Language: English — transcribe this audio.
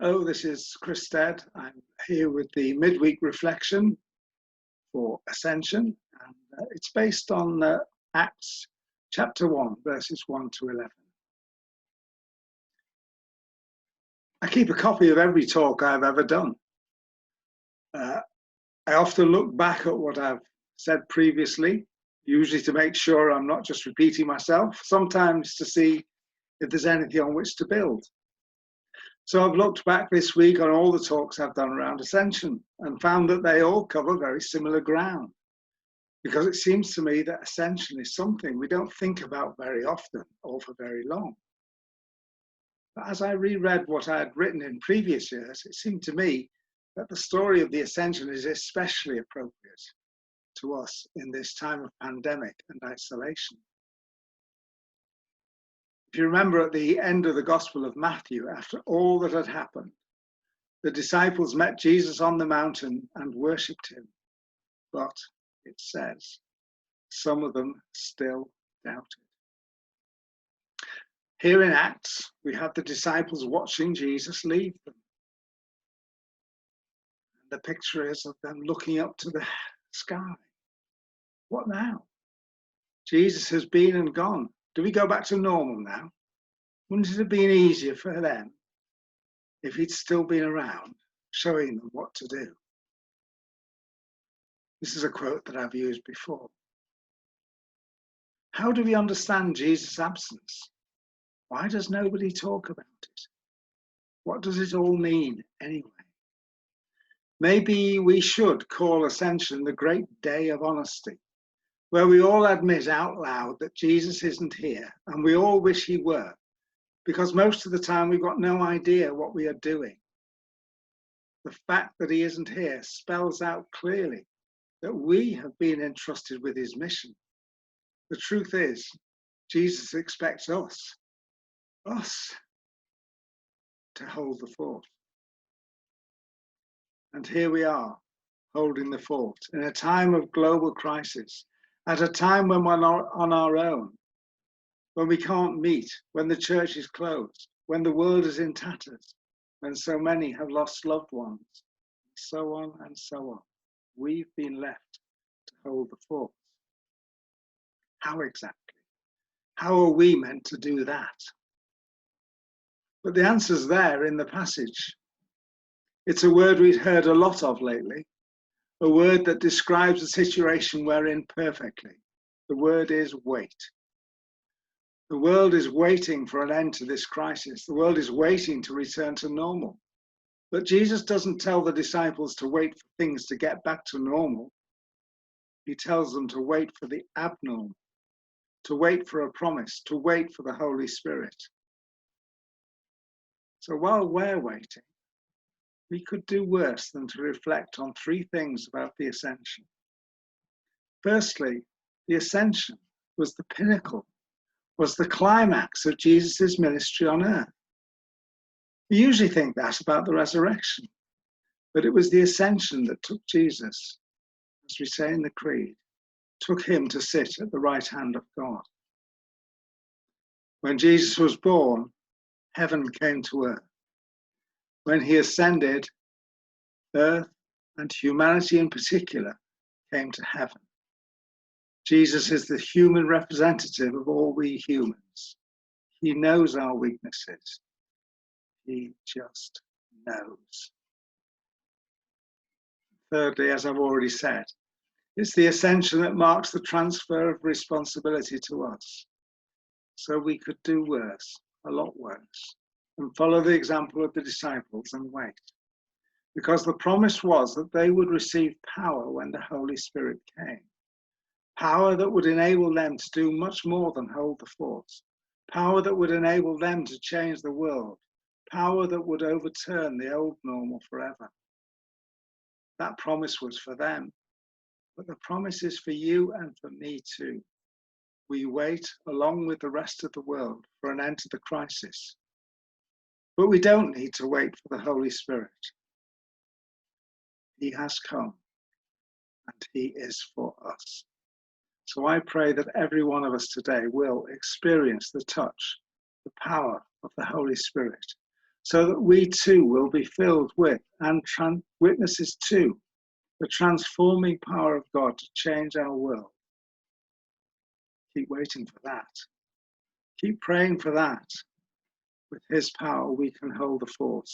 Oh, this is Stead. I'm here with the midweek reflection for Ascension, and it's based on Acts chapter 1, verses 1 to 11. I keep a copy of every talk I've ever done. I often look back at what I've said previously, usually to make sure I'm not just repeating myself, sometimes to see if there's anything on which to build. So I've looked back this week on all the talks I've done around Ascension and found that they all cover very similar ground, because it seems to me that Ascension is something we don't think about very often or for very long. But as I reread what I had written in previous years, it seemed to me that the story of the Ascension is especially appropriate to us in this time of pandemic and isolation. If you remember at the end of the Gospel of Matthew, after all that had happened, the disciples met Jesus on the mountain and worshipped him. But it says, some of them still doubted. Here in Acts, we have the disciples watching Jesus leave them. The picture is of them looking up to the sky. What now? Jesus has been and gone. Do we go back to normal now? Wouldn't it have been easier for them if he'd still been around, showing them what to do? This is a quote that I've used before. How do we understand Jesus' absence? Why does nobody talk about it? What does it all mean anyway? Maybe we should call Ascension the great day of honesty, where we all admit out loud that Jesus isn't here and we all wish he were, because most of the time we've got no idea what we are doing. The fact that he isn't here spells out clearly that we have been entrusted with his mission. The truth is, Jesus expects us to hold the fort. And here we are, holding the fort in a time of global crisis, at a time when we're on our own, when we can't meet, when the church is closed, when the world is in tatters, when so many have lost loved ones, so on and so on. We've been left to hold the fort. How exactly? How are we meant to do that? But the answer's there in the passage. It's a word we've heard a lot of lately, a word that describes the situation we're in perfectly. The word is wait. The world is waiting for an end to this crisis. The world is waiting to return to normal. But Jesus doesn't tell the disciples to wait for things to get back to normal. He tells them to wait for the abnormal, to wait for a promise, to wait for the Holy Spirit. So while we're waiting, we could do worse than to reflect on three things about the Ascension. Firstly, the Ascension was the pinnacle, was the climax of Jesus' ministry on earth. We usually think that about the resurrection, but it was the Ascension that took Jesus, as we say in the Creed, took him to sit at the right hand of God. When Jesus was born, heaven came to earth. When he ascended, earth and humanity in particular came to heaven. Jesus is the human representative of all we humans. He knows our weaknesses. He just knows. Thirdly, as I've already said, it's the Ascension that marks the transfer of responsibility to us. So we could do worse, a lot worse, and follow the example of the disciples and wait. Because the promise was that they would receive power when the Holy Spirit came. Power that would enable them to do much more than hold the fort. Power that would enable them to change the world. Power that would overturn the old normal forever. That promise was for them, but the promise is for you and for me too. We wait, along with the rest of the world, for an end to the crisis. But we don't need to wait for the Holy Spirit. He has come, and he is for us. So I pray that every one of us today will experience the touch, the power of the Holy Spirit, so that we too will be filled with and witnesses to the transforming power of God to change our world. Keep waiting for that. Keep praying for that. With his power, we can hold the fort.